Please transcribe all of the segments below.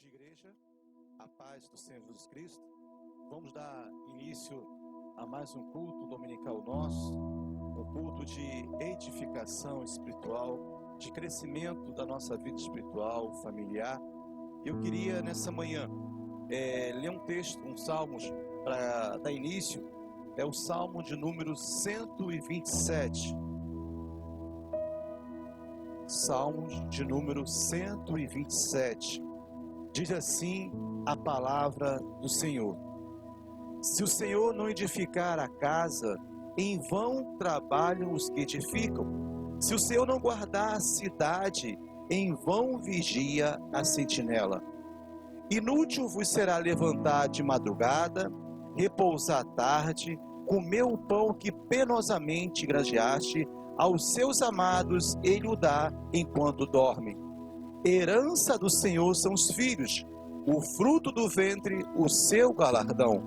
de igreja, a paz do Senhor Jesus Cristo. Vamos dar início a mais um culto dominical nosso, um culto de edificação espiritual, de crescimento da nossa vida espiritual, familiar. Eu queria nessa manhã ler um texto, um salmos, para dar início. É o salmo de número 127. Salmos de número 127. Diz assim a palavra do Senhor: se o Senhor não edificar a casa, em vão trabalham os que edificam. Se o Senhor não guardar a cidade, em vão vigia a sentinela. Inútil vos será levantar de madrugada, repousar à tarde, comer o pão que penosamente grajeaste, aos seus amados ele o dá enquanto dorme. Herança do Senhor são os filhos, o fruto do ventre, o seu galardão.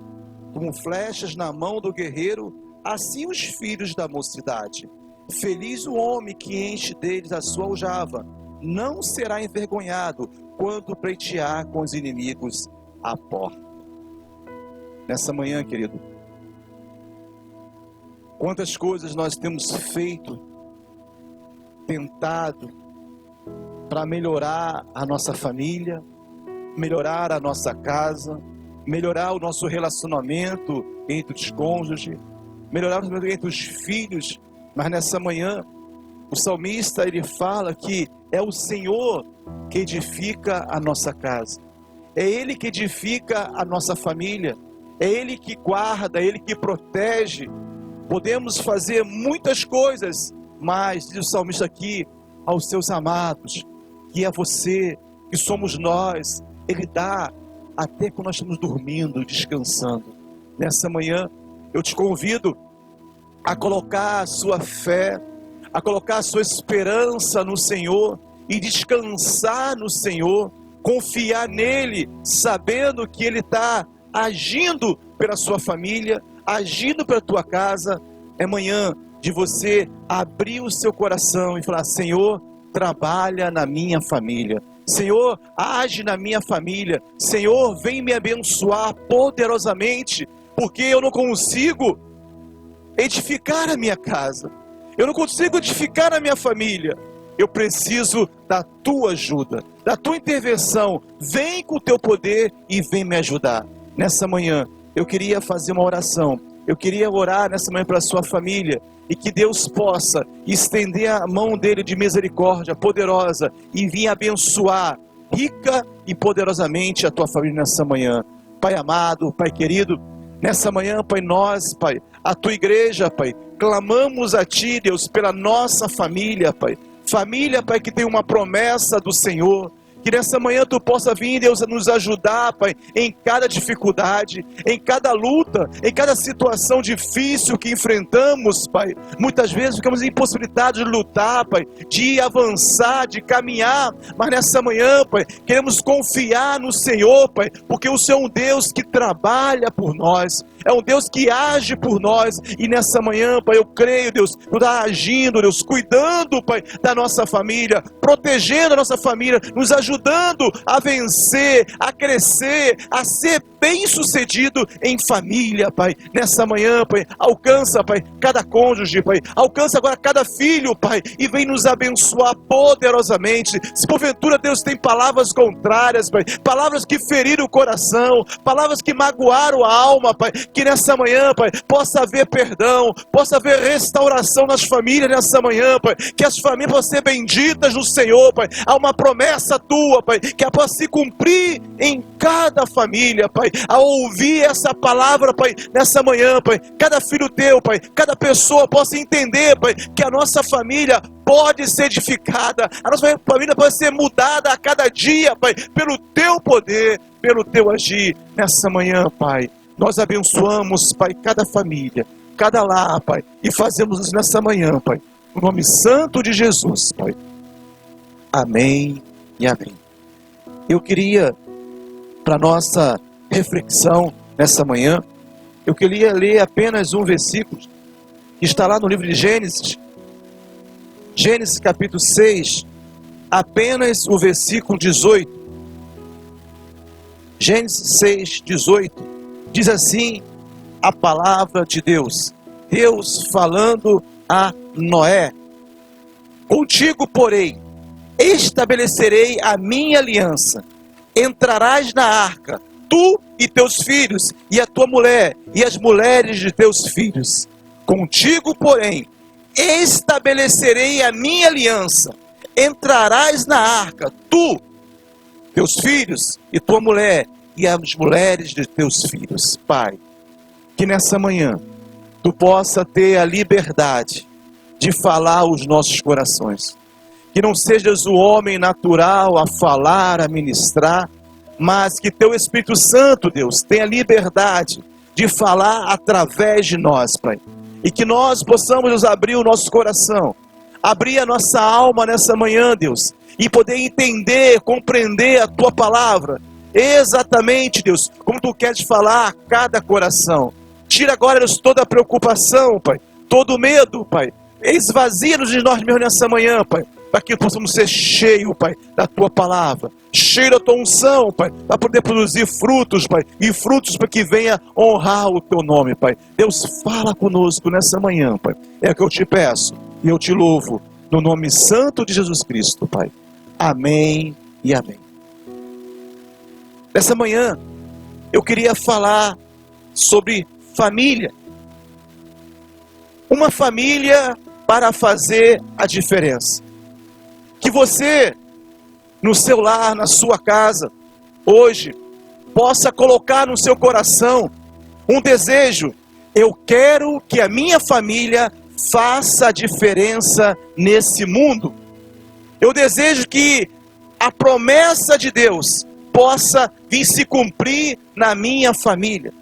Como flechas na mão do guerreiro, assim os filhos da mocidade. Feliz o homem que enche deles a sua aljava, não será envergonhado quando pleitear com os inimigos à porta. Nessa manhã, querido, quantas coisas nós temos feito, tentado, para melhorar a nossa família, melhorar a nossa casa, melhorar o nosso relacionamento entre os cônjuges, melhorar o relacionamento entre os filhos. Mas nessa manhã, o salmista ele fala que é o Senhor que edifica a nossa casa, é Ele que edifica a nossa família, é Ele que guarda, é Ele que protege. Podemos fazer muitas coisas, mas diz o salmista aqui, aos seus amados, que é você, que somos nós, Ele dá até quando nós estamos dormindo, descansando. Nessa manhã, eu te convido a colocar a sua fé, a colocar a sua esperança no Senhor e descansar no Senhor, confiar nele, sabendo que Ele está agindo pela sua família, agindo pela tua casa. É manhã de você abrir o seu coração e falar: Senhor, trabalha na minha família. Senhor, age na minha família. Senhor, vem me abençoar poderosamente, porque eu não consigo edificar a minha casa, eu não consigo edificar a minha família. Eu preciso da tua ajuda, da tua intervenção. Vem com o teu poder e vem me ajudar. Nessa manhã, eu queria fazer uma oração. Eu queria orar nessa manhã para a sua família, e que Deus possa estender a mão dele de misericórdia poderosa e vir abençoar rica e poderosamente a tua família nessa manhã. Pai amado, Pai querido, nessa manhã, Pai, nós, Pai, a tua igreja, Pai, clamamos a ti, Deus, pela nossa família, Pai. Família, Pai, que tem uma promessa do Senhor. Que nessa manhã tu possa vir, Deus, a nos ajudar, Pai, em cada dificuldade, em cada luta, em cada situação difícil que enfrentamos, Pai. Muitas vezes ficamos impossibilitados de lutar, Pai, de avançar, de caminhar, mas nessa manhã, Pai, queremos confiar no Senhor, Pai, porque o Senhor é um Deus que trabalha por nós, é um Deus que age por nós, e nessa manhã, Pai, eu creio, Deus, tu está agindo, Deus, cuidando, Pai, da nossa família, protegendo a nossa família, nos ajudando a vencer, a crescer, a ser bem-sucedido em família, Pai. Nessa manhã, Pai, alcança, Pai, cada cônjuge, Pai, alcança agora cada filho, Pai, e vem nos abençoar poderosamente. Se porventura, Deus, tem palavras contrárias, Pai, palavras que feriram o coração, palavras que magoaram a alma, Pai, que nessa manhã, Pai, possa haver perdão, possa haver restauração nas famílias nessa manhã, Pai, que as famílias possam ser benditas no Senhor, Pai. Há uma promessa tua, Pai, que ela possa se cumprir em cada família, Pai. Ao ouvir essa palavra, Pai, nessa manhã, Pai, cada filho teu, Pai, cada pessoa possa entender, Pai, que a nossa família pode ser edificada, a nossa família pode ser mudada a cada dia, Pai, pelo teu poder, pelo teu agir. Nessa manhã, Pai, nós abençoamos, Pai, cada família, cada lar, Pai, e fazemos isso nessa manhã, Pai, no nome santo de Jesus, Pai. Amém e amém. Eu queria, para nossa reflexão nessa manhã, eu queria ler apenas um versículo que está lá no livro de Gênesis, Gênesis capítulo 6, apenas o versículo 18. Gênesis 6:18, diz assim a palavra de Deus. Deus falando a Noé: contigo, porém, estabelecerei a minha aliança. Entrarás na arca, tu e teus filhos, e a tua mulher, e as mulheres de teus filhos. Contigo, porém, estabelecerei a minha aliança. Entrarás na arca, tu, teus filhos, e tua mulher, e as mulheres de teus filhos. Pai, que nessa manhã tu possa ter a liberdade de falar aos nossos corações. Que não sejas o homem natural a falar, a ministrar, mas que teu Espírito Santo, Deus, tenha liberdade de falar através de nós, Pai. E que nós possamos nos abrir o nosso coração, abrir a nossa alma nessa manhã, Deus, e poder entender, compreender a tua palavra, exatamente, Deus, como tu queres falar a cada coração. Tira agora, Deus, toda a preocupação, Pai, todo o medo, Pai. Esvazia-nos de nós mesmos nessa manhã, Pai, para que possamos ser cheios, Pai, da tua palavra, cheio da tua unção, Pai, para poder produzir frutos, Pai, e frutos para que venha honrar o teu nome, Pai. Deus, fala conosco nessa manhã, Pai. É o que eu te peço e eu te louvo, no nome santo de Jesus Cristo, Pai. Amém e amém. Nessa manhã, eu queria falar sobre família. Uma família para fazer a diferença. Que você, no seu lar, na sua casa, hoje, possa colocar no seu coração um desejo. Eu quero que a minha família faça a diferença nesse mundo. Eu desejo que a promessa de Deus possa vir se cumprir na minha família.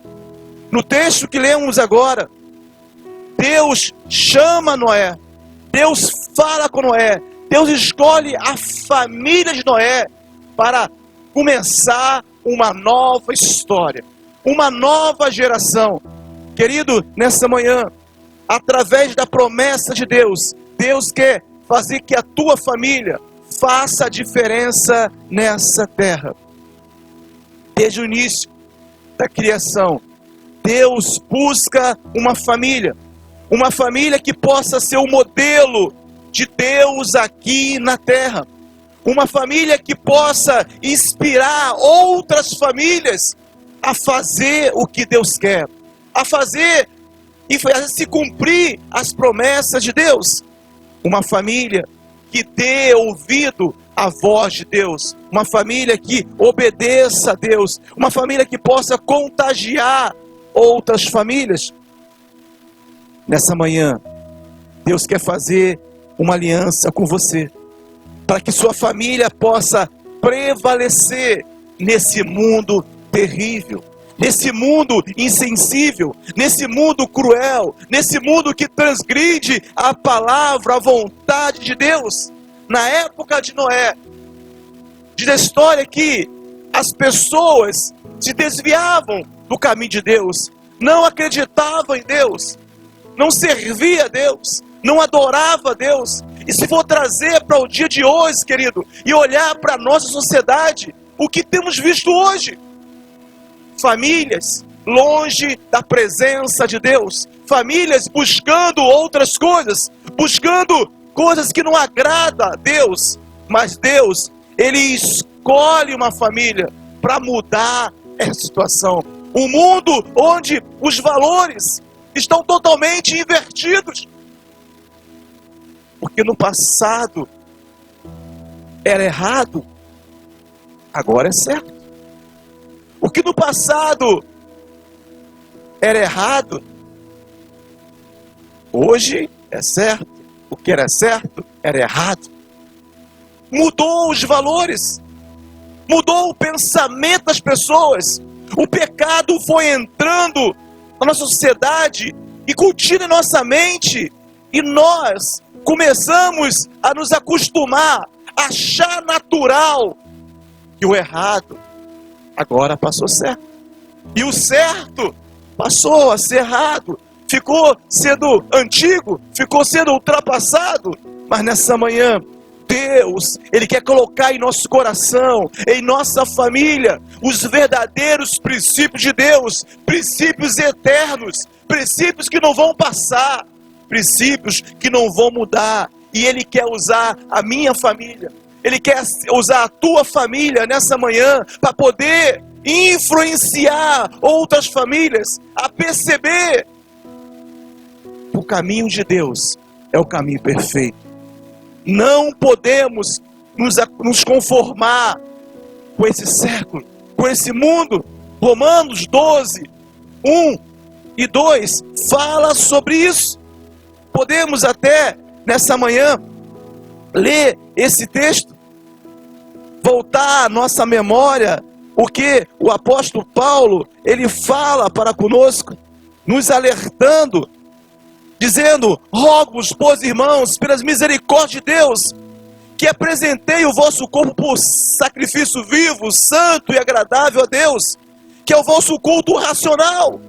No texto que lemos agora, Deus chama Noé, Deus fala com Noé, Deus escolhe a família de Noé para começar uma nova história, uma nova geração. Querido, nessa manhã, através da promessa de Deus, Deus quer fazer que a tua família faça a diferença nessa terra. Desde o início da criação, Deus busca uma família que possa ser o modelo de Deus aqui na terra, uma família que possa inspirar outras famílias a fazer o que Deus quer, a fazer e fazer se cumprir as promessas de Deus, uma família que dê ouvido à voz de Deus, uma família que obedeça a Deus, uma família que possa contagiar outras famílias. Nessa manhã, Deus quer fazer uma aliança com você, para que sua família possa prevalecer nesse mundo terrível, nesse mundo insensível, nesse mundo cruel, nesse mundo que transgride a palavra, a vontade de Deus. Na época de Noé, diz a história que as pessoas se desviavam do caminho de Deus, não acreditavam em Deus, não servia a Deus, não adorava a Deus. E se for trazer para o dia de hoje, querido, e olhar para a nossa sociedade, o que temos visto hoje? Famílias longe da presença de Deus, famílias buscando outras coisas, buscando coisas que não agradam a Deus, mas Deus, Ele escolhe uma família para mudar essa situação. Um mundo onde os valores estão totalmente invertidos, porque no passado era errado, agora é certo. O que no passado era errado, hoje é certo. O que era certo era errado. Mudou os valores, mudou o pensamento das pessoas. O pecado foi entrando na nossa sociedade e cultiva em nossa mente, e nós começamos a nos acostumar, a achar natural que o errado agora passou certo, e o certo passou a ser errado, ficou sendo antigo, ficou sendo ultrapassado. Mas nessa manhã Deus, Ele quer colocar em nosso coração, em nossa família, os verdadeiros princípios de Deus, princípios eternos, princípios que não vão passar, princípios que não vão mudar. E Ele quer usar a minha família, Ele quer usar a tua família nessa manhã, para poder influenciar outras famílias a perceber o caminho de Deus é o caminho perfeito. Não podemos nos conformar com esse século, com esse mundo. Romanos 12, 1 e 2 fala sobre isso. Podemos até nessa manhã ler esse texto, voltar à nossa memória o que o apóstolo Paulo ele fala para conosco, nos alertando, dizendo: rogo-vos, pois, irmãos, pelas misericórdias de Deus, que apresentei o vosso corpo por sacrifício vivo, santo e agradável a Deus, que é o vosso culto racional.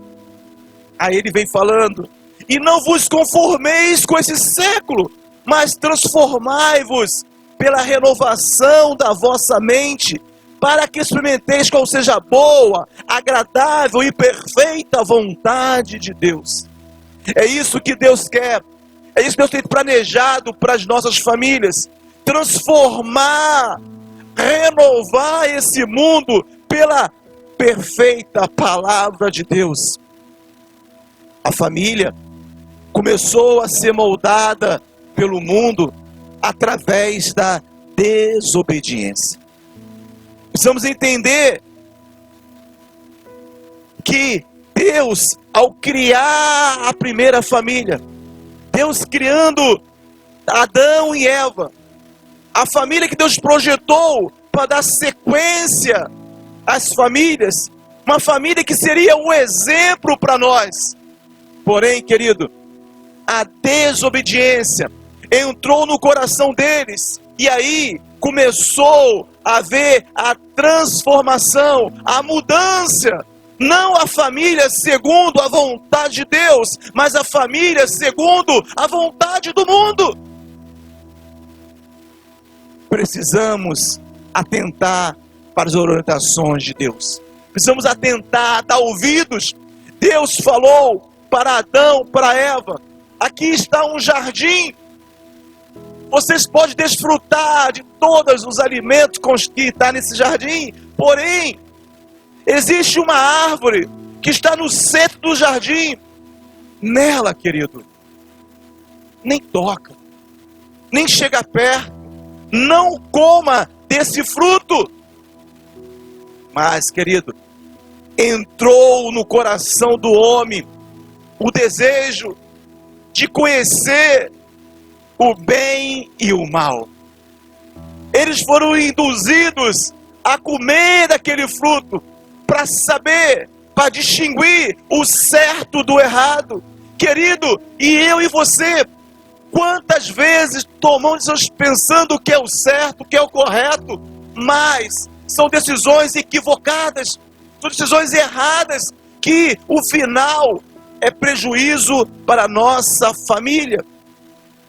Aí ele vem falando: e não vos conformeis com esse século, mas transformai-vos pela renovação da vossa mente, para que experimenteis qual seja a boa, agradável e perfeita vontade de Deus. É isso que Deus quer, é isso que Deus tem planejado para as nossas famílias, transformar, renovar esse mundo pela perfeita palavra de Deus. A família começou a ser moldada pelo mundo através da desobediência. Precisamos entender que Deus, ao criar a primeira família, Deus criando Adão e Eva, a família que Deus projetou para dar sequência às famílias, uma família que seria um exemplo para nós. Porém, querido, a desobediência entrou no coração deles, e aí começou a haver a transformação, a mudança. Não a família segundo a vontade de Deus, mas a família segundo a vontade do mundo. Precisamos atentar para as orientações de Deus. Precisamos atentar, dar ouvidos. Deus falou para Adão, para Eva: aqui está um jardim. Vocês podem desfrutar de todos os alimentos que estão nesse jardim. Porém, existe uma árvore que está no centro do jardim. Nela, querido, nem toca, nem chega perto, não coma desse fruto. Mas, querido, entrou no coração do homem o desejo de conhecer o bem e o mal. Eles foram induzidos a comer daquele fruto, para saber, para distinguir o certo do errado. Querido, e eu e você, quantas vezes tomamos decisões pensando o que é o certo, o que é o correto, mas são decisões equivocadas, são decisões erradas, que o final é prejuízo para a nossa família.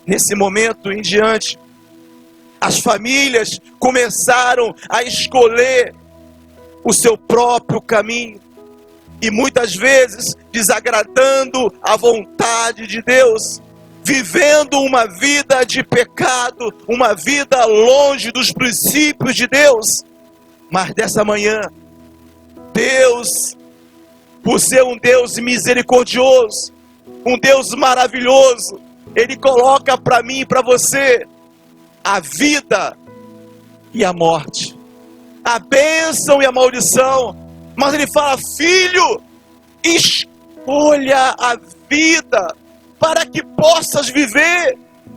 Nesse momento em diante, as famílias começaram a escolher o seu próprio caminho, e muitas vezes desagradando a vontade de Deus, vivendo uma vida de pecado, uma vida longe dos princípios de Deus. Mas dessa manhã, Deus, por ser um Deus misericordioso, um Deus maravilhoso, Ele coloca para mim e para você a vida e a morte, a bênção e a maldição. Mas Ele fala: filho, escolha a vida, para que possas viver.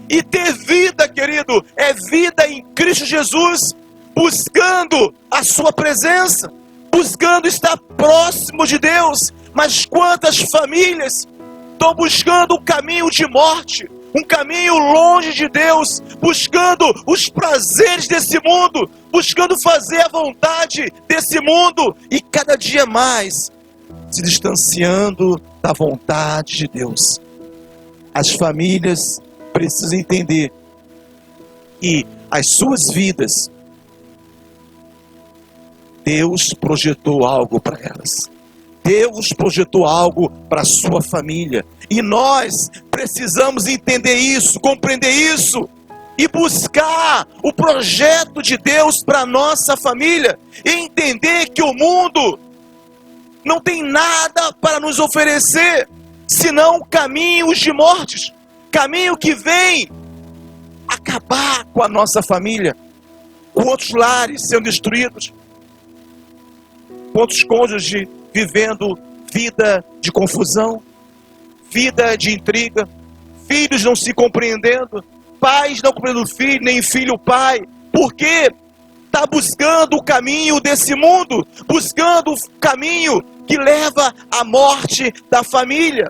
E ter vida, querido, é vida em Cristo Jesus, buscando a sua presença, buscando estar próximo de Deus. Mas quantas famílias estão buscando um caminho de morte, um caminho longe de Deus, buscando os prazeres desse mundo, buscando fazer a vontade desse mundo, e cada dia mais se distanciando da vontade de Deus. As famílias precisam entender que as suas vidas, Deus projetou algo para elas. Deus projetou algo para a sua família. E nós precisamos entender isso, compreender isso e buscar o projeto de Deus para a nossa família. E entender que o mundo não tem nada para nos oferecer, senão caminhos de mortes. Caminho que vem acabar com a nossa família. Quantos lares sendo destruídos. Quantos cônjuges vivendo vida de confusão, vida de intriga, filhos não se compreendendo, pais não compreendendo o filho, nem filho o pai, porque está buscando o caminho desse mundo, buscando o caminho que leva à morte da família.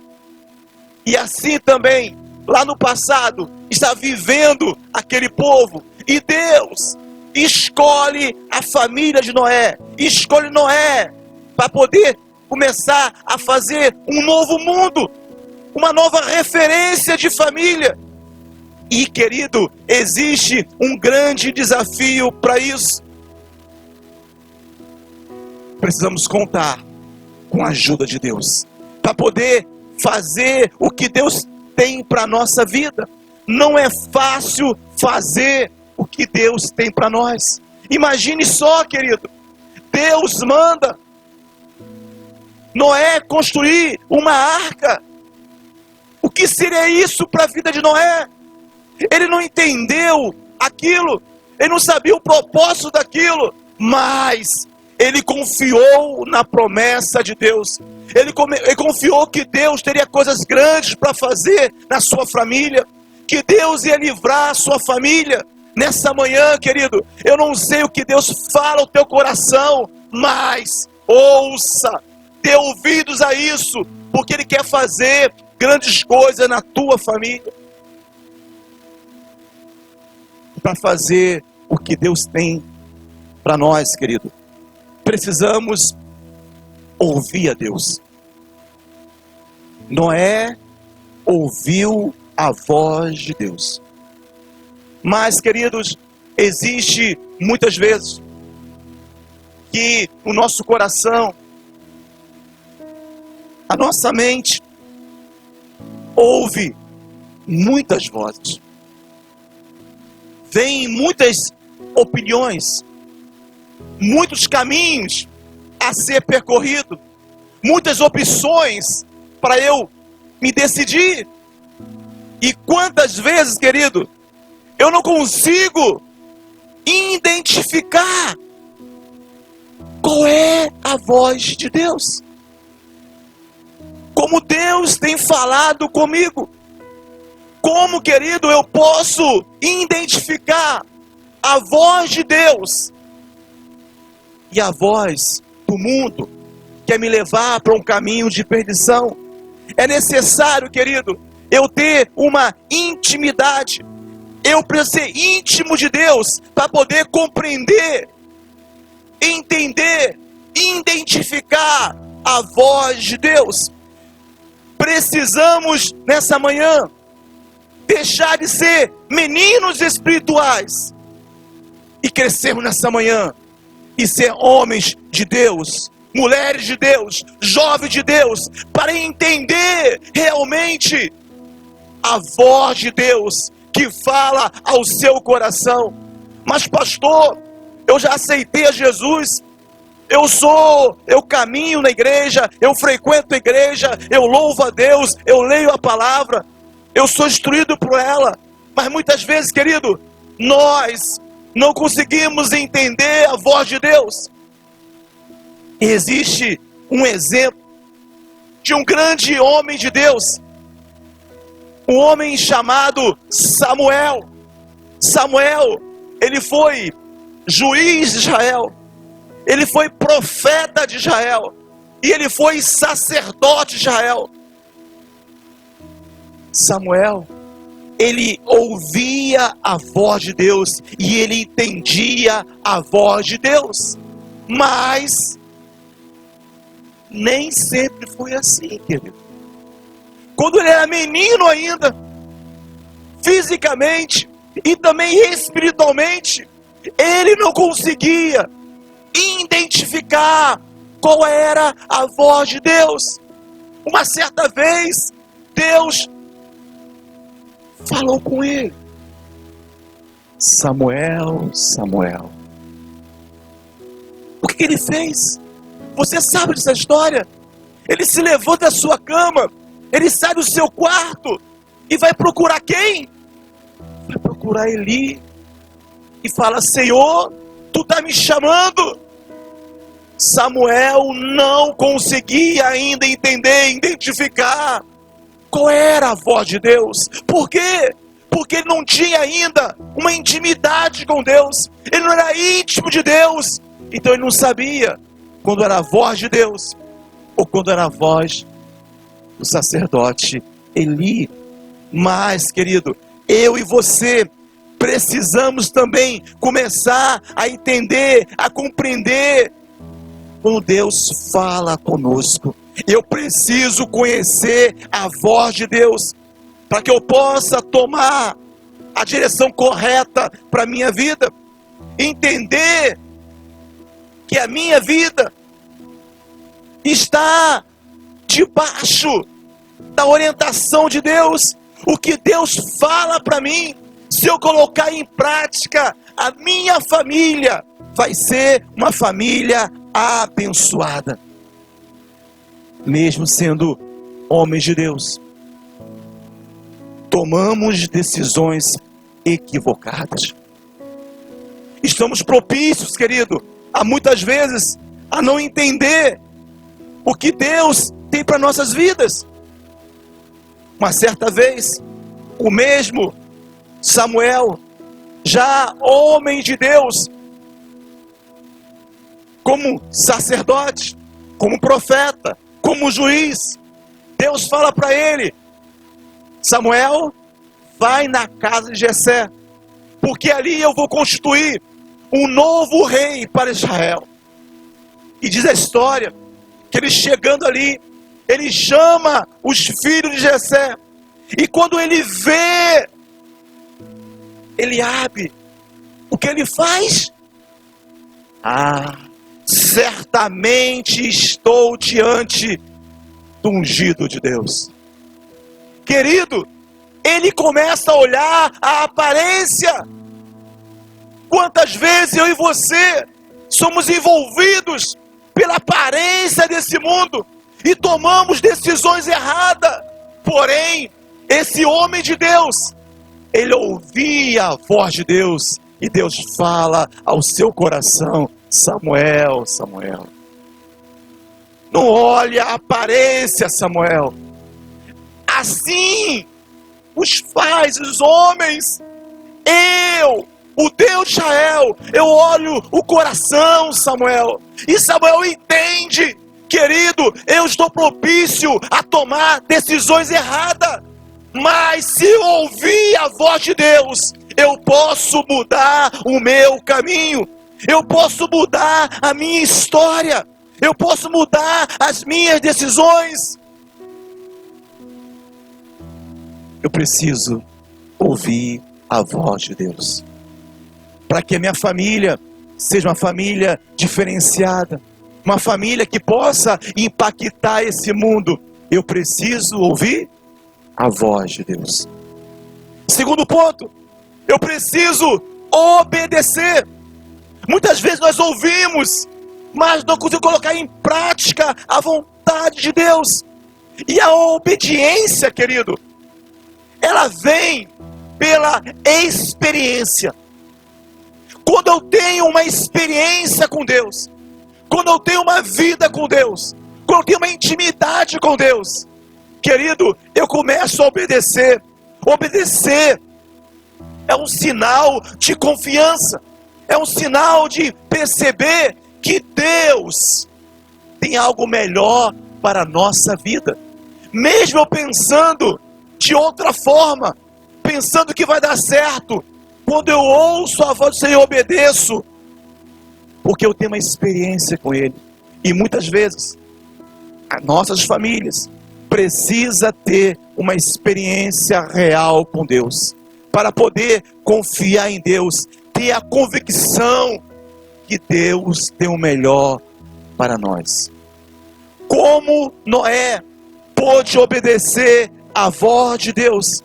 E assim também, lá no passado, está vivendo aquele povo, e Deus escolhe a família de Noé, escolhe Noé, para poder começar a fazer um novo mundo, uma nova referência de família. E querido, existe um grande desafio para isso. Precisamos contar com a ajuda de Deus, para poder fazer o que Deus tem para a nossa vida. Não é fácil fazer o que Deus tem para nós. Imagine só, querido, Deus manda Noé construir uma arca. O que seria isso para a vida de Noé? Ele não entendeu aquilo, ele não sabia o propósito daquilo, mas ele confiou na promessa de Deus. Ele confiou que Deus teria coisas grandes para fazer na sua família, que Deus ia livrar a sua família. Nessa manhã, querido, eu não sei o que Deus fala ao teu coração, mas ouça, dê ouvidos a isso, porque Ele quer fazer grandes coisas na tua família. Para fazer o que Deus tem para nós, querido, precisamos ouvir a Deus. Noé ouviu a voz de Deus. Mas, queridos, existe muitas vezes que o nosso coração, a nossa mente, ouve muitas vozes. Vem muitas opiniões, muitos caminhos a ser percorrido, muitas opções para eu me decidir. E quantas vezes, querido, eu não consigo identificar qual é a voz de Deus. Como Deus tem falado comigo. Como, querido, eu posso identificar a voz de Deus e a voz do mundo que quer me levar para um caminho de perdição? É necessário, querido, eu ter uma intimidade. Eu preciso ser íntimo de Deus para poder compreender, entender, identificar a voz de Deus. Precisamos, nessa manhã, deixar de ser meninos espirituais e crescermos nessa manhã e ser homens de Deus, mulheres de Deus, jovens de Deus, para entender realmente a voz de Deus que fala ao seu coração. Mas pastor, eu já aceitei a Jesus, eu caminho na igreja, eu frequento a igreja, eu louvo a Deus, eu leio a palavra, eu sou instruído por ela. Mas muitas vezes, querido, nós não conseguimos entender a voz de Deus. E existe um exemplo de um grande homem de Deus, um homem chamado Samuel. Samuel, ele foi juiz de Israel, ele foi profeta de Israel, e ele foi sacerdote de Israel. Samuel, ele ouvia a voz de Deus, e ele entendia a voz de Deus, mas nem sempre foi assim, querido. Quando ele era menino ainda, fisicamente, e também espiritualmente, ele não conseguia identificar qual era a voz de Deus. Uma certa vez, Deus falou com ele: Samuel, Samuel. O que ele fez? Você sabe dessa história? Ele se levanta da sua cama, ele sai do seu quarto e vai procurar quem? Vai procurar Eli e fala: Senhor, tu está me chamando? Samuel não conseguia ainda entender, identificar qual era a voz de Deus. Por quê? Porque ele não tinha ainda uma intimidade com Deus. Ele não era íntimo de Deus. Então ele não sabia quando era a voz de Deus ou quando era a voz do sacerdote Eli. Mas, querido, eu e você precisamos também começar a entender, a compreender quando Deus fala conosco. Eu preciso conhecer a voz de Deus para que eu possa tomar a direção correta para a minha vida. Entender que a minha vida está debaixo da orientação de Deus. O que Deus fala para mim, se eu colocar em prática, a minha família vai ser uma família abençoada. Mesmo sendo homens de Deus, tomamos decisões equivocadas. Estamos propícios, querido, a muitas vezes a não entender o que Deus tem para nossas vidas. Uma certa vez, o mesmo Samuel, já homem de Deus, como sacerdote, como profeta, como juiz, Deus fala para ele: Samuel, vai na casa de Jessé, porque ali eu vou constituir um novo rei para Israel. E diz a história que ele chegando ali, ele chama os filhos de Jessé, e quando ele vê Eliabe, o que ele faz? Certamente estou diante do ungido de Deus. Querido, ele começa a olhar a aparência. Quantas vezes eu e você somos envolvidos pela aparência desse mundo e tomamos decisões erradas. Porém, esse homem de Deus, ele ouvia a voz de Deus, e Deus fala ao seu coração: Samuel, Samuel. Não olhe a aparência, Samuel. Assim os faz os homens. O Deus de Israel, eu olho o coração, Samuel. E Samuel entende: querido, eu estou propício a tomar decisões erradas. Mas se eu ouvir a voz de Deus, eu posso mudar o meu caminho. Eu posso mudar a minha história. Eu posso mudar as minhas decisões. Eu preciso ouvir a voz de Deus, para que a minha família seja uma família diferenciada, uma família que possa impactar esse mundo. Eu preciso ouvir a voz de Deus. Segundo ponto, eu preciso obedecer. Muitas vezes nós ouvimos, mas não conseguimos colocar em prática a vontade de Deus. E a obediência, querido, ela vem pela experiência. Quando eu tenho uma experiência com Deus, quando eu tenho uma vida com Deus, quando eu tenho uma intimidade com Deus, querido, eu começo a obedecer. Obedecer é um sinal de confiança, é um sinal de perceber que Deus tem algo melhor para a nossa vida. Mesmo eu pensando de outra forma, pensando que vai dar certo, quando eu ouço a voz do Senhor, eu obedeço, porque eu tenho uma experiência com Ele. E muitas vezes, as nossas famílias precisam ter uma experiência real com Deus, para poder confiar em Deus, ter a convicção que Deus tem o melhor para nós. Como Noé pôde obedecer à voz de Deus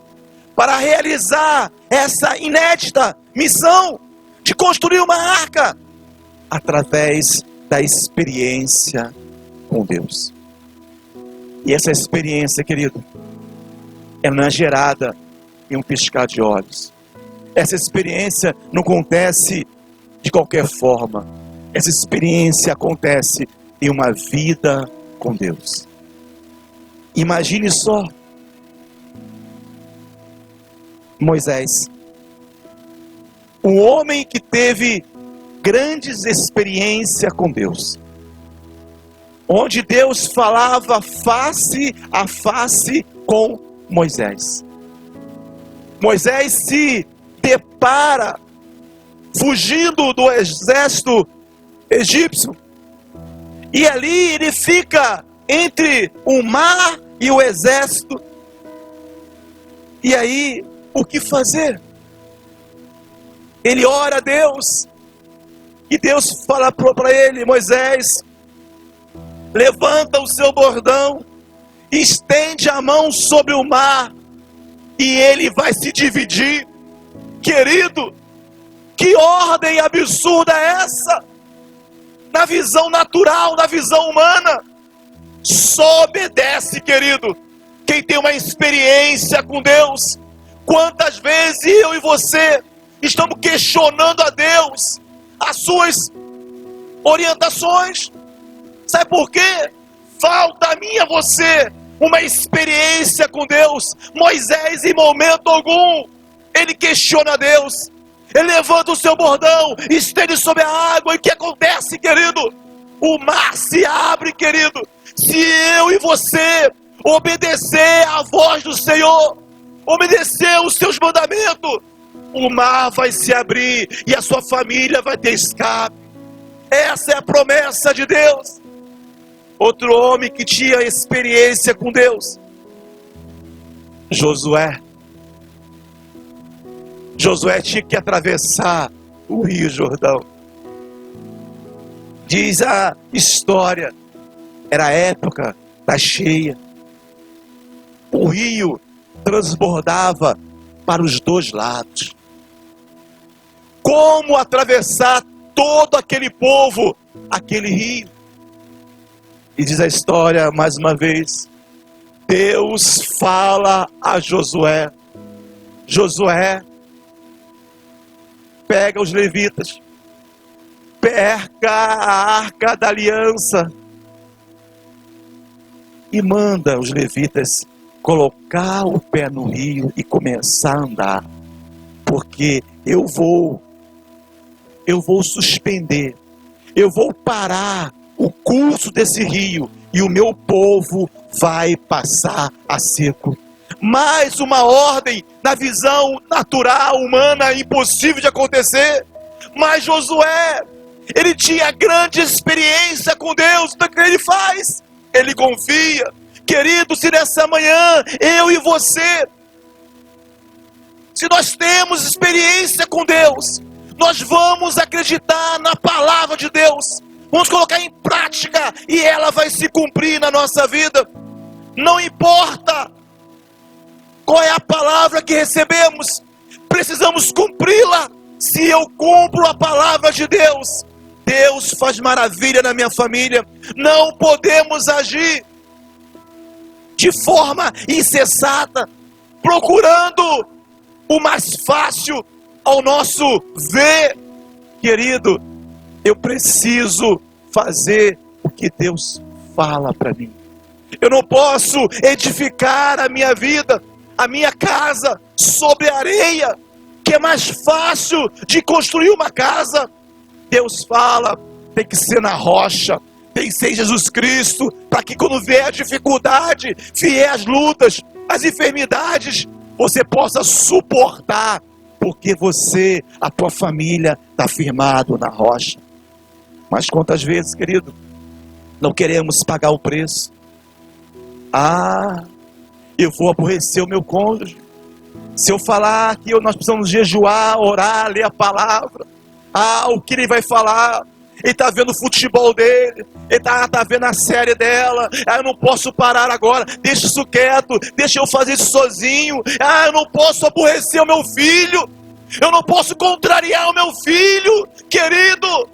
para realizar essa inédita missão de construir uma arca através da experiência com Deus. E essa experiência, querido, ela não é gerada em um piscar de olhos. Essa experiência não acontece de qualquer forma. Essa experiência acontece em uma vida com Deus. Imagine só Moisés, um homem que teve grandes experiências com Deus, onde Deus falava face a face com Moisés. Moisés se depara fugindo do exército egípcio, e ali ele fica entre o mar e o exército. E aí, o que fazer? Ele ora a Deus, e Deus fala para ele: Moisés, levanta o seu bordão, estende a mão sobre o mar, e ele vai se dividir. Querido, que ordem absurda é essa? Na visão natural, na visão humana, só obedece, querido, quem tem uma experiência com Deus. Quantas vezes eu e você estamos questionando a Deus, as suas orientações? Sabe por quê? Falta a mim e a você uma experiência com Deus. Moisés, em momento algum, ele questiona Deus. Ele levanta o seu bordão, estende sobre a água, e o que acontece, querido? O mar se abre, querido. Se eu e você obedecer à voz do Senhor, obedecer os seus mandamentos, o mar vai se abrir e a sua família vai ter escape. Essa é a promessa de Deus. Outro homem que tinha experiência com Deus, Josué. Josué tinha que atravessar o Rio Jordão. Diz a história, era a época da cheia. O rio transbordava para os dois lados. Como atravessar todo aquele povo, aquele rio? E diz a história, mais uma vez, Deus fala a Josué. Josué, pega os levitas, perca a arca da aliança e manda os levitas colocar o pé no rio e começar a andar, porque eu vou suspender, eu vou parar o curso desse rio e o meu povo vai passar a seco. Mais uma ordem, na visão natural, humana, impossível de acontecer. Mas Josué, ele tinha grande experiência com Deus. Então o que ele faz? Ele confia. Querido, se nessa manhã, eu e você, se nós temos experiência com Deus, nós vamos acreditar na palavra de Deus, vamos colocar em prática, e ela vai se cumprir na nossa vida. Não importa qual é a palavra que recebemos, precisamos cumpri-la. Se eu cumpro a palavra de Deus, Deus faz maravilha na minha família. Não podemos agir de forma insensata, procurando o mais fácil ao nosso ver. Querido, eu preciso fazer o que Deus fala para mim. Eu não posso edificar a minha vida, a minha casa, sobre areia, que é mais fácil de construir uma casa. Deus fala, tem que ser na rocha, tem que ser Jesus Cristo, para que quando vier a dificuldade, vier as lutas, as enfermidades, você possa suportar, porque você, a tua família, está firmado na rocha. Mas quantas vezes, querido, não queremos pagar o preço? Eu vou aborrecer o meu cônjuge, Se eu falar que nós precisamos jejuar, orar, ler a palavra, o que ele vai falar? Ele está vendo o futebol dele, ele está vendo a série dela. Eu não posso parar agora, deixa isso quieto, deixa eu fazer isso sozinho. Eu não posso aborrecer o meu filho, eu não posso contrariar o meu filho. Querido,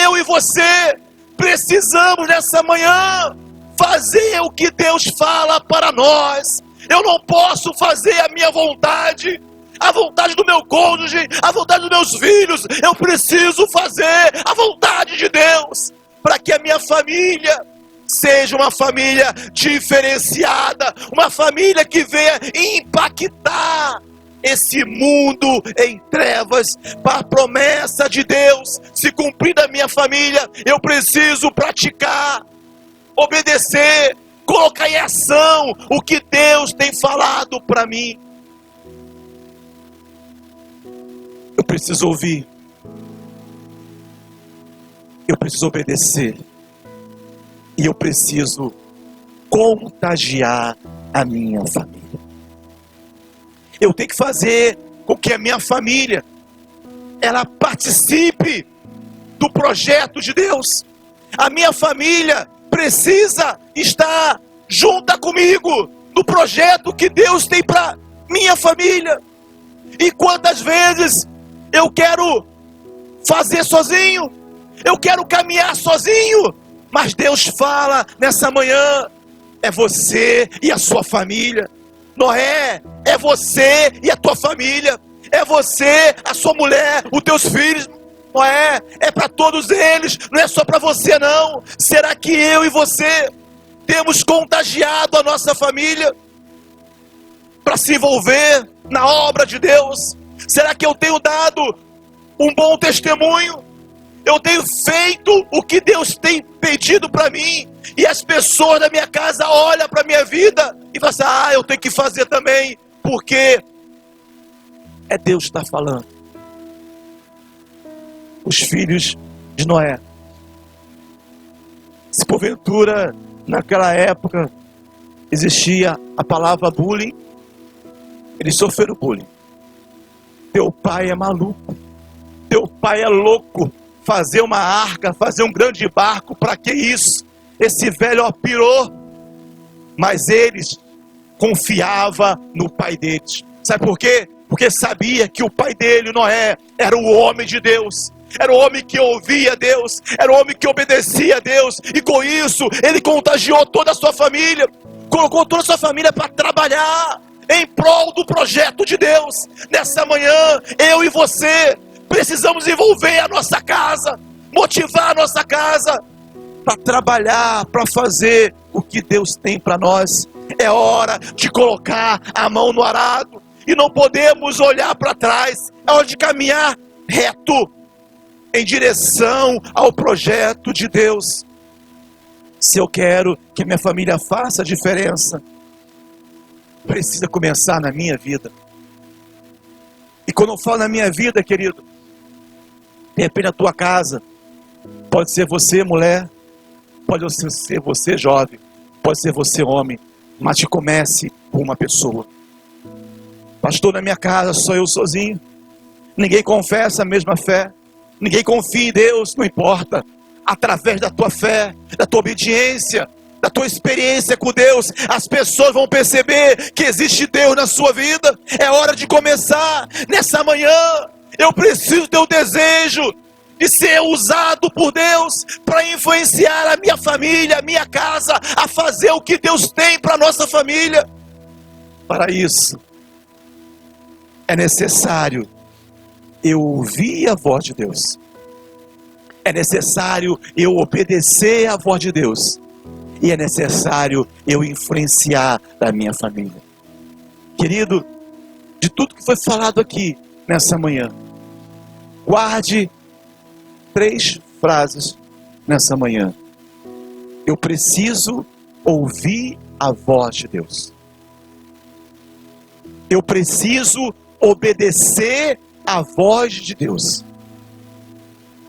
eu e você precisamos nessa manhã fazer o que Deus fala para nós. Eu não posso fazer a minha vontade, a vontade do meu cônjuge, a vontade dos meus filhos. Eu preciso fazer a vontade de Deus, para que a minha família seja uma família diferenciada, uma família que venha impactar esse mundo em trevas, para a promessa de Deus se cumprir na minha família. Eu preciso praticar, obedecer, colocar em ação o que Deus tem falado para mim. Eu preciso ouvir, eu preciso obedecer, e eu preciso contagiar a minha família. Eu tenho que fazer com que a minha família, ela participe do projeto de Deus. A minha família precisa estar junta comigo no projeto que Deus tem para minha família. E quantas vezes eu quero fazer sozinho, eu quero caminhar sozinho, mas Deus fala nessa manhã: é você e a sua família. Noé, é você e a tua família, é você, a sua mulher, os teus filhos. Noé, é para todos eles, não é só para você não. Será que eu e você temos contagiado a nossa família para se envolver na obra de Deus? Será que eu tenho dado um bom testemunho? Eu tenho feito o que Deus tem pedido para mim, e as pessoas da minha casa olham para a minha vida e falam assim: eu tenho que fazer também, porque é Deus que está falando. Os filhos de Noé, se porventura naquela época existia a palavra bullying, eles sofreram bullying. Teu pai é maluco, teu pai é louco, fazer uma arca, fazer um grande barco, para que isso? Esse velho pirou. Mas eles confiavam no pai deles. Sabe por quê? Porque sabia que o pai dele, Noé, era o homem de Deus, era o homem que ouvia Deus, era o homem que obedecia a Deus, e com isso ele contagiou toda a sua família, colocou toda a sua família para trabalhar em prol do projeto de Deus. Nessa manhã, eu e você precisamos envolver a nossa casa, motivar a nossa casa para trabalhar, para fazer o que Deus tem para nós. É hora de colocar a mão no arado, e não podemos olhar para trás. É hora de caminhar reto em direção ao projeto de Deus. Se eu quero que minha família faça a diferença, precisa começar na minha vida. E quando eu falo na minha vida, querido, de repente na tua casa, pode ser você, mulher, pode ser você, jovem, pode ser você, homem, mas que comece por uma pessoa. Pastor, na minha casa sou eu sozinho, ninguém confessa a mesma fé, ninguém confia em Deus. Não importa, através da tua fé, da tua obediência, da tua experiência com Deus, as pessoas vão perceber que existe Deus na sua vida. É hora de começar nessa manhã. Eu preciso ter o desejo de ser usado por Deus para influenciar a minha família, a minha casa, a fazer o que Deus tem para a nossa família. Para isso, é necessário eu ouvir a voz de Deus. É necessário eu obedecer a voz de Deus. E é necessário eu influenciar a minha família. Querido, de tudo que foi falado aqui nessa manhã, guarde 3 frases nessa manhã. Eu preciso ouvir a voz de Deus. Eu preciso obedecer a voz de Deus.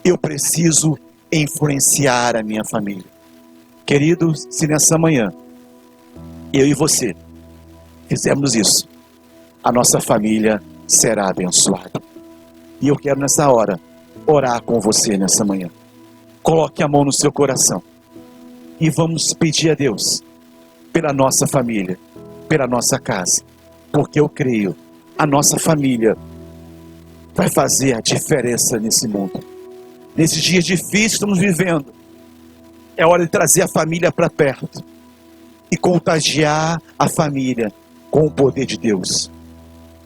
Eu preciso influenciar a minha família. Queridos, se nessa manhã eu e você fizermos isso, a nossa família será abençoada. E eu quero nessa hora orar com você nessa manhã. Coloque a mão no seu coração e vamos pedir a Deus pela nossa família, pela nossa casa, porque eu creio, a nossa família vai fazer a diferença nesse mundo. Nesses dias difíceis que estamos vivendo, é hora de trazer a família para perto e contagiar a família com o poder de Deus,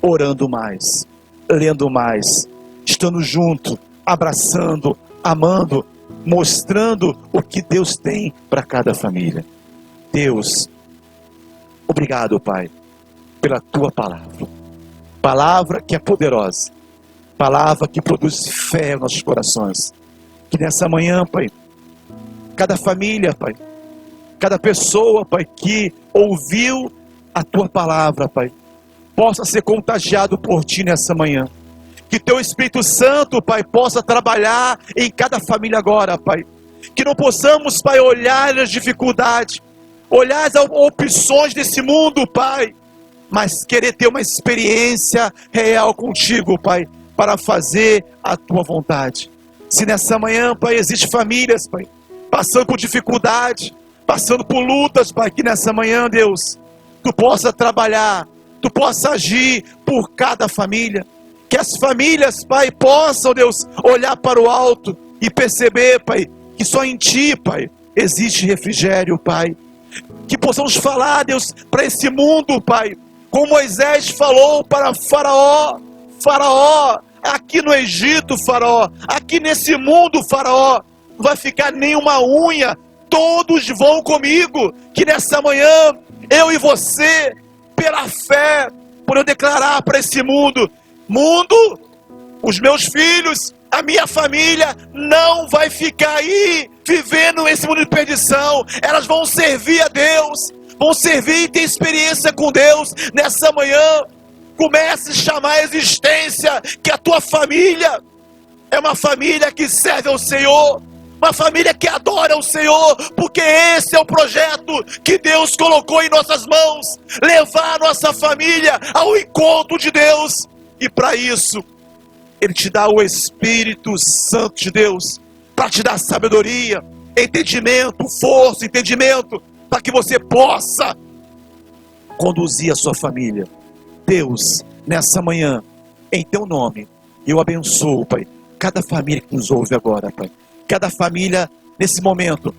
orando mais, lendo mais, estando junto, abraçando, amando, mostrando o que Deus tem para cada família. Deus, obrigado, Pai, pela Tua palavra. Palavra que é poderosa. Palavra que produz fé nos nossos corações. Que nessa manhã, Pai, cada família, Pai, cada pessoa, Pai, que ouviu a Tua palavra, Pai, possa ser contagiado por Ti nessa manhã. Que Teu Espírito Santo, Pai, possa trabalhar em cada família agora, Pai. Que não possamos, Pai, olhar as dificuldades, olhar as opções desse mundo, Pai, mas querer ter uma experiência real contigo, Pai, para fazer a Tua vontade. Se nessa manhã, Pai, existem famílias, Pai, passando por dificuldade, passando por lutas, Pai, que nessa manhã, Deus, Tu possa trabalhar, Tu possa agir por cada família. Que as famílias, Pai, possam, Deus, olhar para o alto e perceber, Pai, que só em Ti, Pai, existe refrigério, Pai. Que possamos falar, Deus, para esse mundo, Pai, como Moisés falou para Faraó: Faraó, aqui no Egito, Faraó, aqui nesse mundo, Faraó, não vai ficar nenhuma unha, todos vão comigo. Que nessa manhã, eu e você, pela fé, podemos declarar para esse mundo: mundo, os meus filhos, a minha família não vai ficar aí vivendo esse mundo de perdição. Elas vão servir a Deus, vão servir e ter experiência com Deus. Nessa manhã, comece a chamar a existência que a tua família é uma família que serve ao Senhor, uma família que adora ao Senhor, porque esse é o projeto que Deus colocou em nossas mãos, levar a nossa família ao encontro de Deus. E para isso, Ele te dá o Espírito Santo de Deus, para te dar sabedoria, entendimento, força, entendimento, para que você possa conduzir a sua família. Deus, nessa manhã, em Teu nome, eu abençoo, Pai, cada família que nos ouve agora, Pai. Cada família, nesse momento,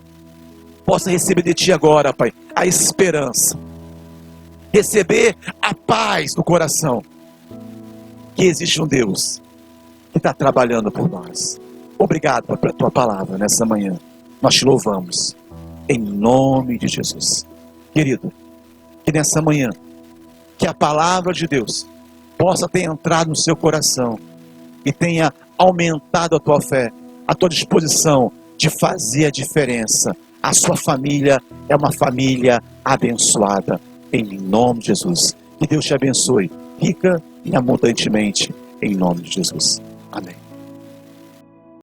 possa receber de Ti agora, Pai, a esperança, receber a paz no coração, que existe um Deus que está trabalhando por nós. Obrigado, Pai, pela Tua palavra nessa manhã. Nós Te louvamos, em nome de Jesus. Querido, que nessa manhã, que a palavra de Deus possa ter entrado no seu coração e tenha aumentado a tua fé, a tua disposição de fazer a diferença. A sua família é uma família abençoada, em nome de Jesus. Que Deus te abençoe rica e abundantemente, em nome de Jesus. Amém.